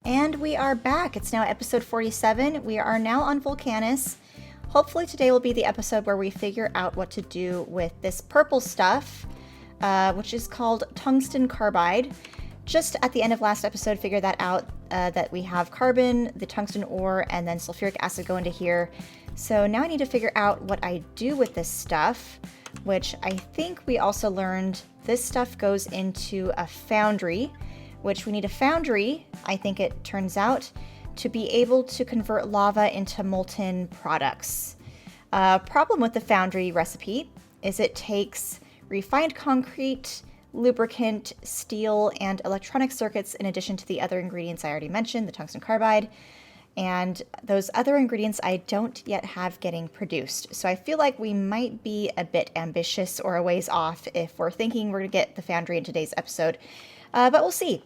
And we are back. It's now episode 47. We are now on Vulcanus. Hopefully today will be the episode where we figure out what to do with this purple stuff, which is called tungsten carbide. Just at the end of last episode, figured that out, that we have carbon, the tungsten ore, and then sulfuric acid go into here. So now I need to figure out what I do with this stuff, which I think we also learned this stuff goes into a foundry, which we need a foundry, I think it turns out, to be able to convert lava into molten products. Problem with the foundry recipe is it takes refined concrete, lubricant, steel, and electronic circuits in addition to the other ingredients I already mentioned, the tungsten carbide. And those other ingredients I don't yet have getting produced. So I feel like we might be a bit ambitious or a ways off if we're thinking we're going to get the foundry in today's episode. But we'll see.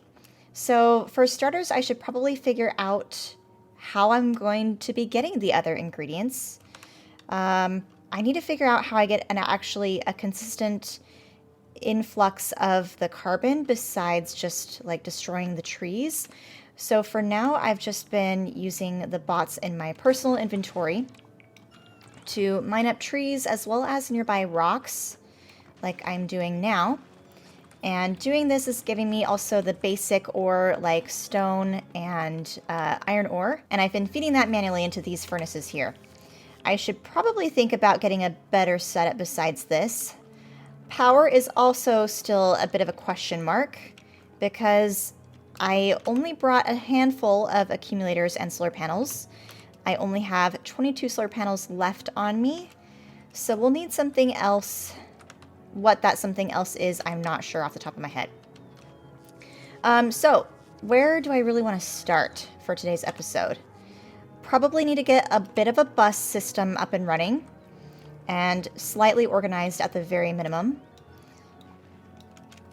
So for starters, I should probably figure out how I'm going to be getting the other ingredients. I need to figure out how I get actually a consistent influx of the carbon besides just like destroying the trees. So for now, I've just been using the bots in my personal inventory to mine up trees as well as nearby rocks like I'm doing now. And doing this is giving me also the basic ore like stone and iron ore. And I've been feeding that manually into these furnaces here. I should probably think about getting a better setup besides this. Power is also still a bit of a question mark because I only brought a handful of accumulators and solar panels. I only have 22 solar panels left on me. So we'll need something else. What that something else is, I'm not sure off the top of my head. So where do I really want to start for today's episode? Probably need to get a bit of a bus system up and running and slightly organized at the very minimum.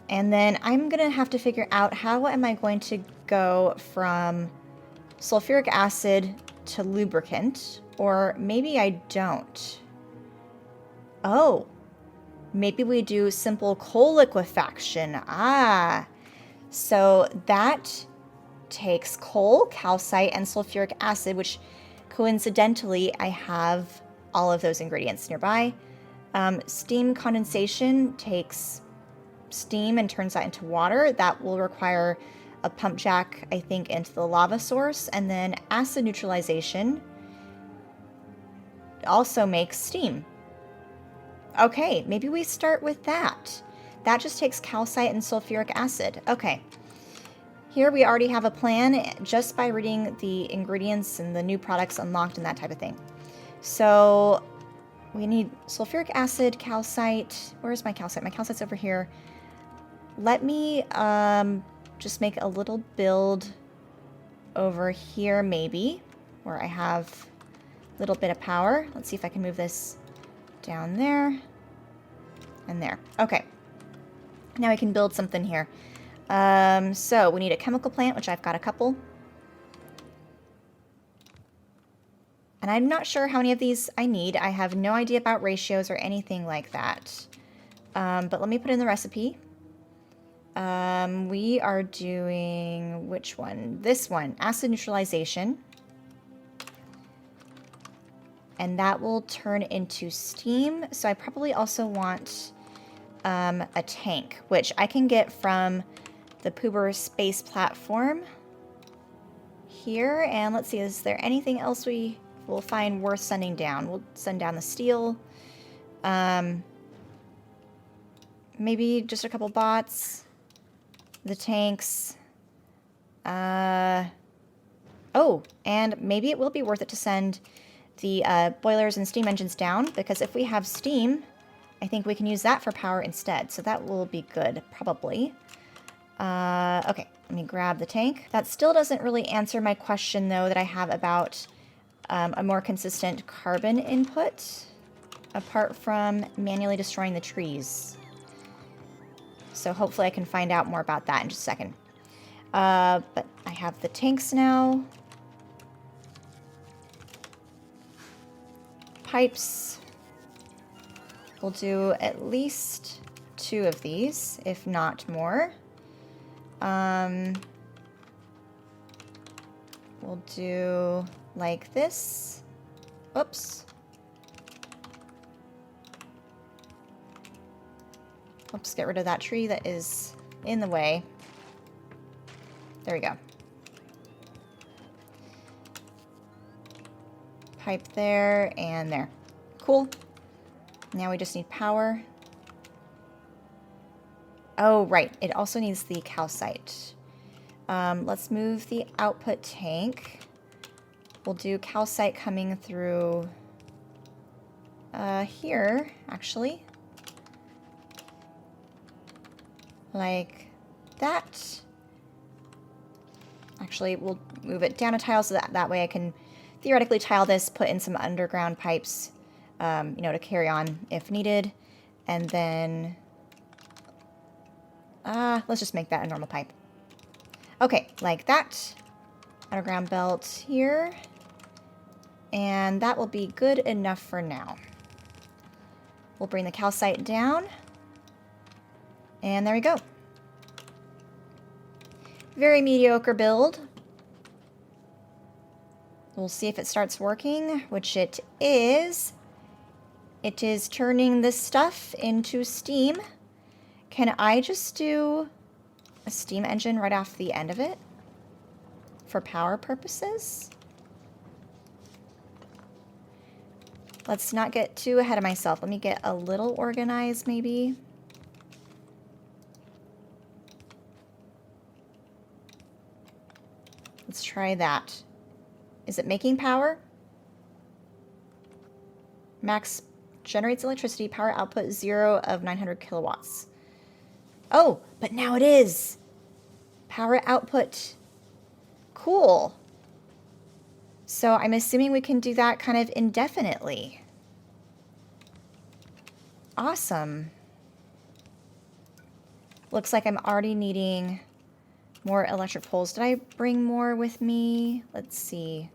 And then I'm going to have to figure out how am I going to go from sulfuric acid to lubricant, or maybe I don't. Oh. Maybe we do simple coal liquefaction. So that takes coal, calcite, and sulfuric acid, which coincidentally, I have all of those ingredients nearby. Steam condensation takes steam and turns that into water. That will require a pump jack, I think, into the lava source. And then acid neutralization also makes steam. Okay, maybe we start with that. That just takes calcite and sulfuric acid. Okay. Here we already have a plan just by reading the ingredients and the new products unlocked and that type of thing. So we need sulfuric acid, calcite. Where's my calcite? My calcite's over here. Let me just make a little build over here maybe, where I have a little bit of power. Let's see if I can move this down there and there. Okay. Now we can build something here. So we need a chemical plant, which I've got a couple. And I'm not sure how many of these I need. I have no idea about ratios or anything like that. But let me put in the recipe. We are doing which one? This one, acid neutralization. And that will turn into steam. So I probably also want a tank, which I can get from the Poober space platform here. And let's see, is there anything else we will find worth sending down? We'll send down the steel. Maybe just a couple bots. The tanks. Oh, and maybe it will be worth it to send the boilers and steam engines down, because if we have steam, I think we can use that for power instead. So that will be good, probably. Okay, let me grab the tank. That still doesn't really answer my question, though, that I have about a more consistent carbon input, apart from manually destroying the trees. So hopefully I can find out more about that in just a second. But I have the tanks now. Pipes. We'll do at least 2 of these, if not more. we'll do like this. Oops. Oops, get rid of that tree that is in the way. There we go. Pipe there and there. Cool. Now we just need power. Oh, right. It also needs the calcite. Let's move the output tank. We'll do calcite coming through here, actually. Like that. Actually, we'll move it down a tile so that way I can theoretically tile this, put in some underground pipes, you know, to carry on if needed. And then, let's just make that a normal pipe. Okay, like that. Underground belt here. And that will be good enough for now. We'll bring the calcite down. And there we go. Very mediocre build. We'll see if it starts working, which it is. It is turning this stuff into steam. Can I just do a steam engine right off the end of it for power purposes? Let's not get too ahead of myself. Let me get a little organized, maybe. Let's try that. Is it making power? Max generates electricity, power output 0 of 900 kilowatts. Oh, but now it is. Power output. Cool. So I'm assuming we can do that kind of indefinitely. Awesome. Looks like I'm already needing more electric poles. Did I bring more with me? Let's see.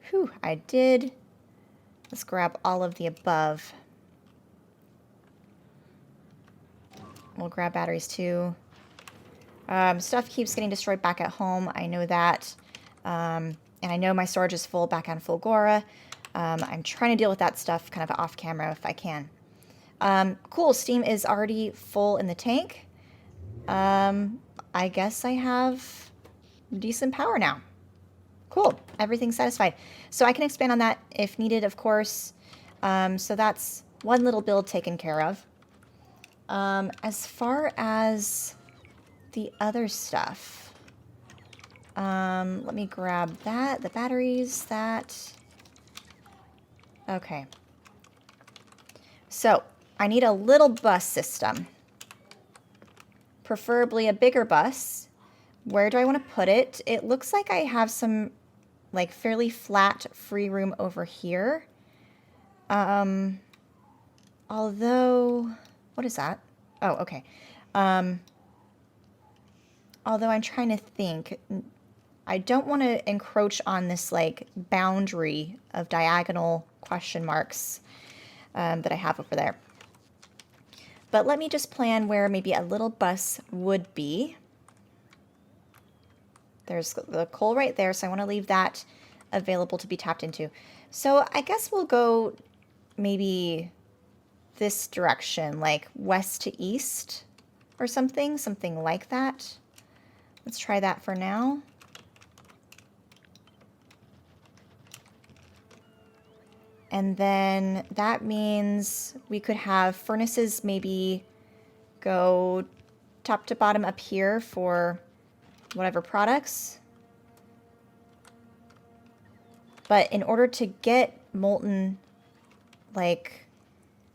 Whew, I did. Let's grab all of the above. We'll grab batteries too. Stuff keeps getting destroyed back at home. I know that. And I know my storage is full back on Fulgora. I'm trying to deal with that stuff kind of off camera if I can. Cool, steam is already full in the tank. I guess I have decent power now. Cool, everything's satisfied. So I can expand on that if needed, of course. So that's one little build taken care of. As far as the other stuff, let me grab that, the batteries, that. Okay. So I need a little bus system. Preferably a bigger bus. Where do I want to put it? It looks like I have some like fairly flat free room over here. Although, what is that? Oh, okay. Although I'm trying to think, I don't want to encroach on this like boundary of diagonal question marks that I have over there. But let me just plan where maybe a little bus would be. There's the coal right there, so I want to leave that available to be tapped into. So I guess we'll go maybe this direction, like west to east or something like that. Let's try that for now. And then that means we could have furnaces maybe go top to bottom up here for whatever products. But in order to get molten like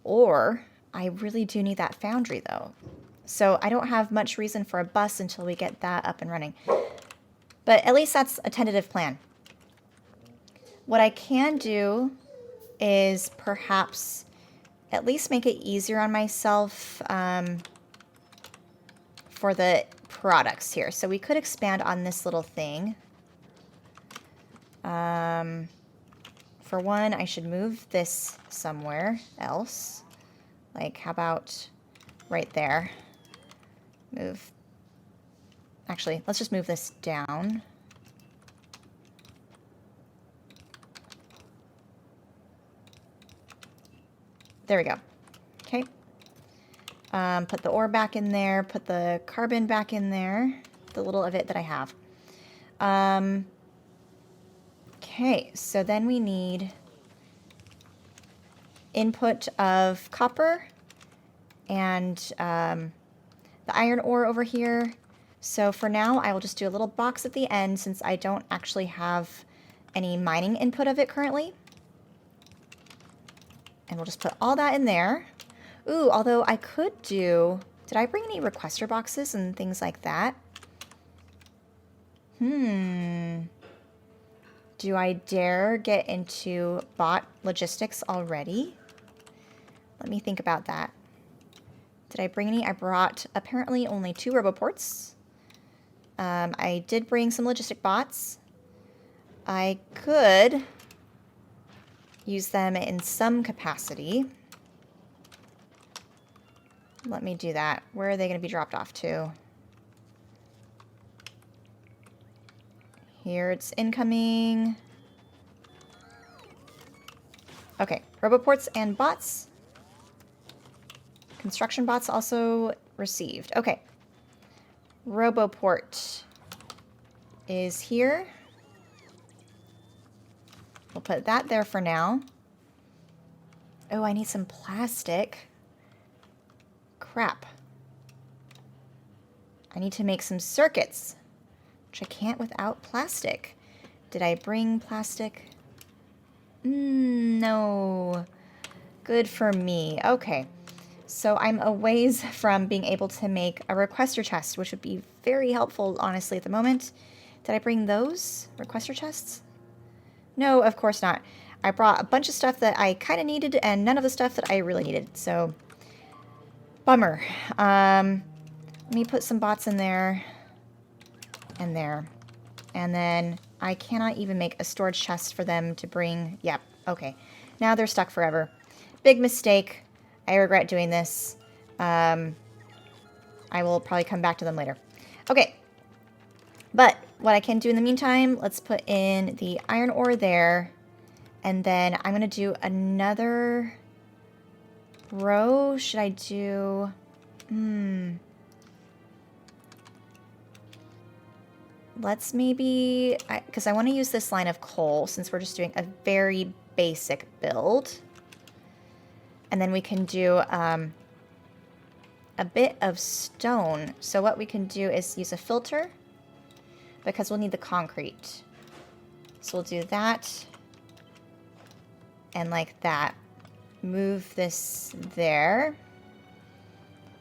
ore, I really do need that foundry though. So I don't have much reason for a bus until we get that up and running. But at least that's a tentative plan. What I can do is perhaps at least make it easier on myself for the products here. So we could expand on this little thing. For one, I should move this somewhere else. Like, how about right there? Move. Actually, let's just move this down. There we go. Okay. Put the ore back in there. Put the carbon back in there. The little of it that I have. Okay, so then we need input of copper and the iron ore over here. So for now, I will just do a little box at the end since I don't actually have any mining input of it currently. And we'll just put all that in there. Ooh, although I could do... Did I bring any requester boxes and things like that? Do I dare get into bot logistics already? Let me think about that. Did I bring any? I brought apparently only 2 roboports. I did bring some logistic bots. I could use them in some capacity. Let me do that. Where are they going to be dropped off to? Here it's incoming. Okay, roboports and bots. Construction bots also received. Okay. Roboport is here. We'll put that there for now. Oh, I need some plastic. Crap. I need to make some circuits, which I can't without plastic. Did I bring plastic? No. Good for me. Okay. So I'm a ways from being able to make a requester chest, which would be very helpful, honestly, at the moment. Did I bring those requester chests? No, of course not. I brought a bunch of stuff that I kind of needed and none of the stuff that I really needed. So, bummer. Let me put some bots in there and there. And then I cannot even make a storage chest for them to bring. Yep, okay. Now they're stuck forever. Big mistake. I regret doing this. I will probably come back to them later. Okay. But what I can do in the meantime, let's put in the iron ore there. And then I'm going to do another row. Should I do... Let's maybe... Because I want to use this line of coal since we're just doing a very basic build. And then we can do a bit of stone. So what we can do is use a filter because we'll need the concrete. So we'll do that and like that. Move this there.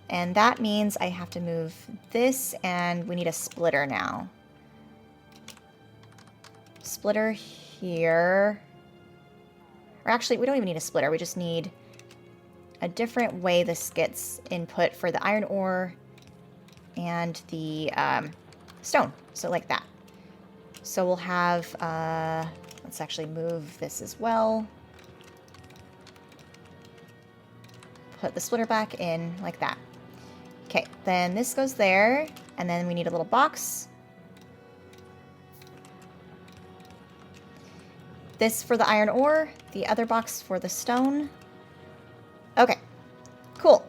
And that means I have to move this and we need a splitter now. Splitter here. Or actually, we don't even need a splitter. We just need a different way this gets input for the iron ore and the stone. So like that. So we'll have, let's actually move this as well. Put the splitter back in like that. Okay, then this goes there, and then we need a little box. This for the iron ore, the other box for the stone. Okay, cool.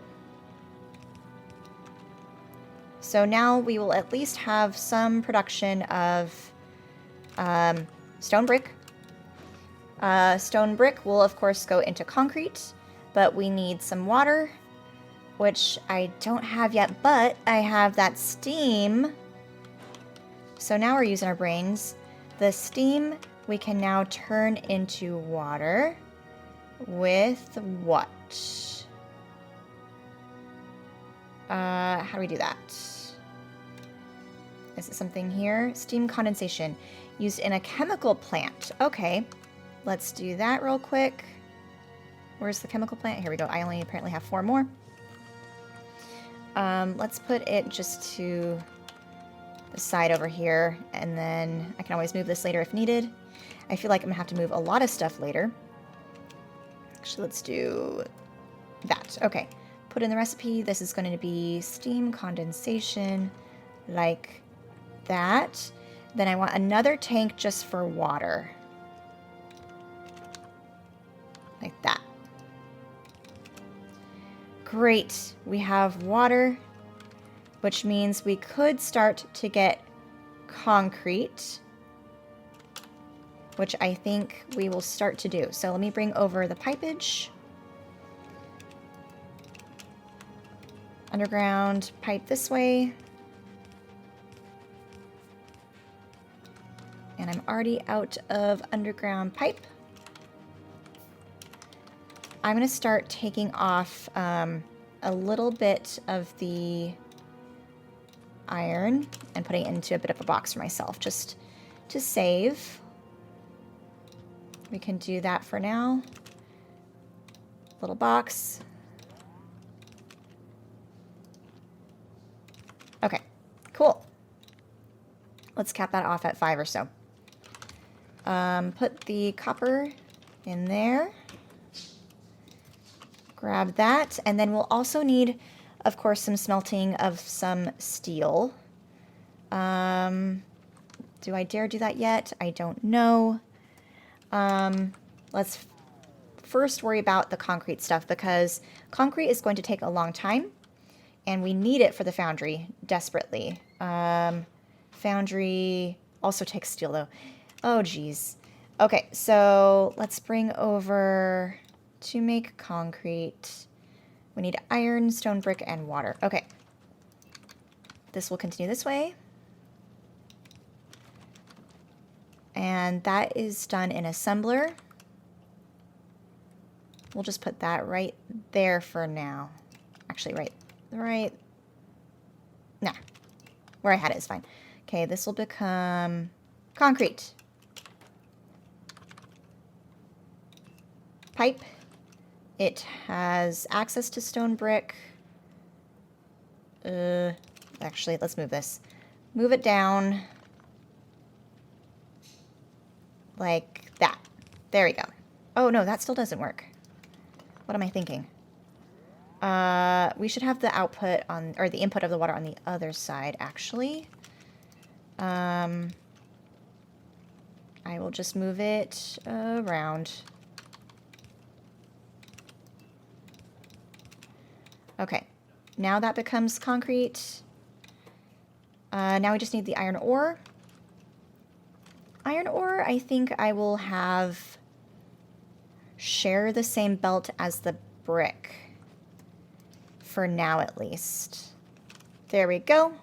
So now we will at least have some production of stone brick. Stone brick will, of course, go into concrete, but we need some water, which I don't have yet, but I have that steam. So now we're using our brains. The steam we can now turn into water with what? How do we do that? Is it something here? Steam condensation used in a chemical plant. Okay, let's do that real quick. Where's the chemical plant? Here we go. I only apparently have 4 more. Let's put it just to the side over here, and then I can always move this later if needed. I feel like I'm gonna have to move a lot of stuff later. Actually, let's do that. Okay, put in the recipe. This is going to be steam condensation like that. Then I want another tank just for water. Like that. Great. We have water, which means we could start to get concrete, which I think we will start to do. So let me bring over the pipage. Underground pipe this way. And I'm already out of underground pipe. I'm going to start taking off a little bit of the iron and putting it into a bit of a box for myself, just to save. We can do that for now. Little box. Okay, cool. Let's cap that off at 5 or so. Put the copper in there. Grab that, and then we'll also need, of course, some smelting of some steel. Do I dare do that yet? I don't know. Let's first worry about the concrete stuff, because concrete is going to take a long time, and we need it for the foundry desperately. Foundry also takes steel, though. Oh, geez. Okay, so let's bring over... To make concrete, we need iron, stone, brick, and water. Okay. This will continue this way. And that is done in assembler. We'll just put that right there for now. Actually, right. Nah. Where I had it is fine. Okay, this will become concrete. Pipe. It has access to stone brick. Actually, let's move this. Move it down. Like that. There we go. Oh, no, that still doesn't work. What am I thinking? We should have the output on, or the input of the water on the other side, actually. I will just move it around. Okay, now that becomes concrete. Now we just need the iron ore. Iron ore, I think I will have share the same belt as the brick. For now, at least. There we go.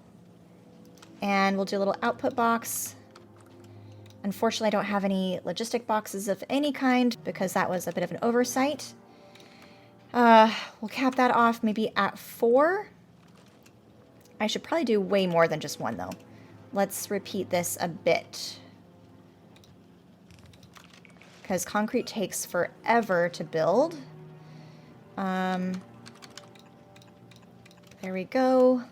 And we'll do a little output box. Unfortunately, I don't have any logistic boxes of any kind because that was a bit of an oversight. We'll cap that off maybe at 4. I should probably do way more than just 1, though. Let's repeat this a bit. Because concrete takes forever to build. There we go.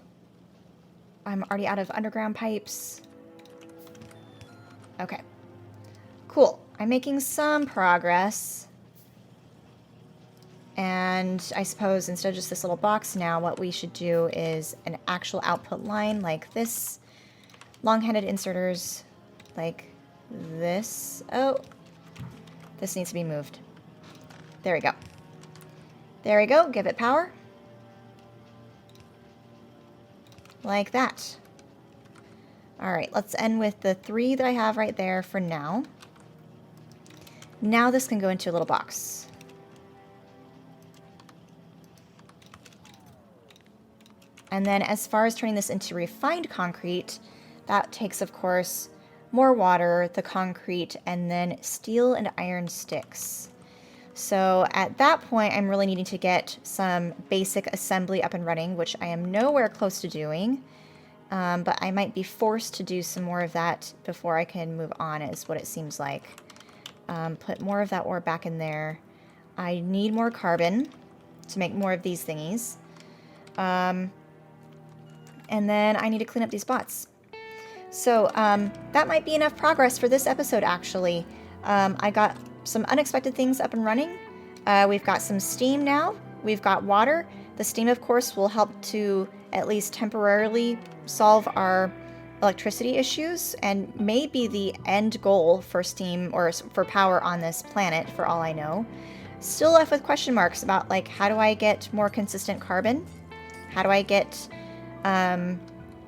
I'm already out of underground pipes. Okay. Cool. I'm making some progress. And I suppose instead of just this little box now, what we should do is an actual output line like this. Long-handed inserters like this. Oh, this needs to be moved. There we go. There we go. Give it power. Like that. All right, let's end with the 3 that I have right there for now. Now this can go into a little box. And then as far as turning this into refined concrete, that takes, of course, more water, the concrete, and then steel and iron sticks. So at that point, I'm really needing to get some basic assembly up and running, which I am nowhere close to doing. But I might be forced to do some more of that before I can move on, is what it seems like. Put more of that ore back in there. I need more carbon to make more of these thingies. And then I need to clean up these bots. So that might be enough progress for this episode, actually. I got some unexpected things up and running. We've got some steam now. We've got water. The steam, of course, will help to at least temporarily solve our electricity issues and may be the end goal for steam or for power on this planet, for all I know. Still left with question marks about like, how do I get more consistent carbon? How do I get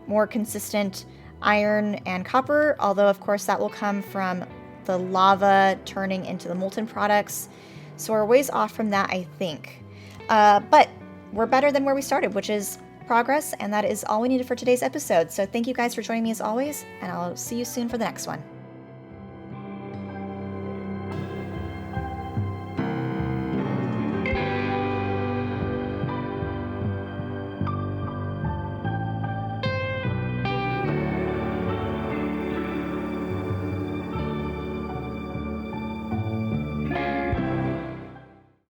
more consistent iron and copper? Although, of course, that will come from the lava turning into the molten products. So we're ways off from that, I think. But we're better than where we started, which is progress. And that is all we needed for today's episode. So thank you guys for joining me as always. And I'll see you soon for the next one.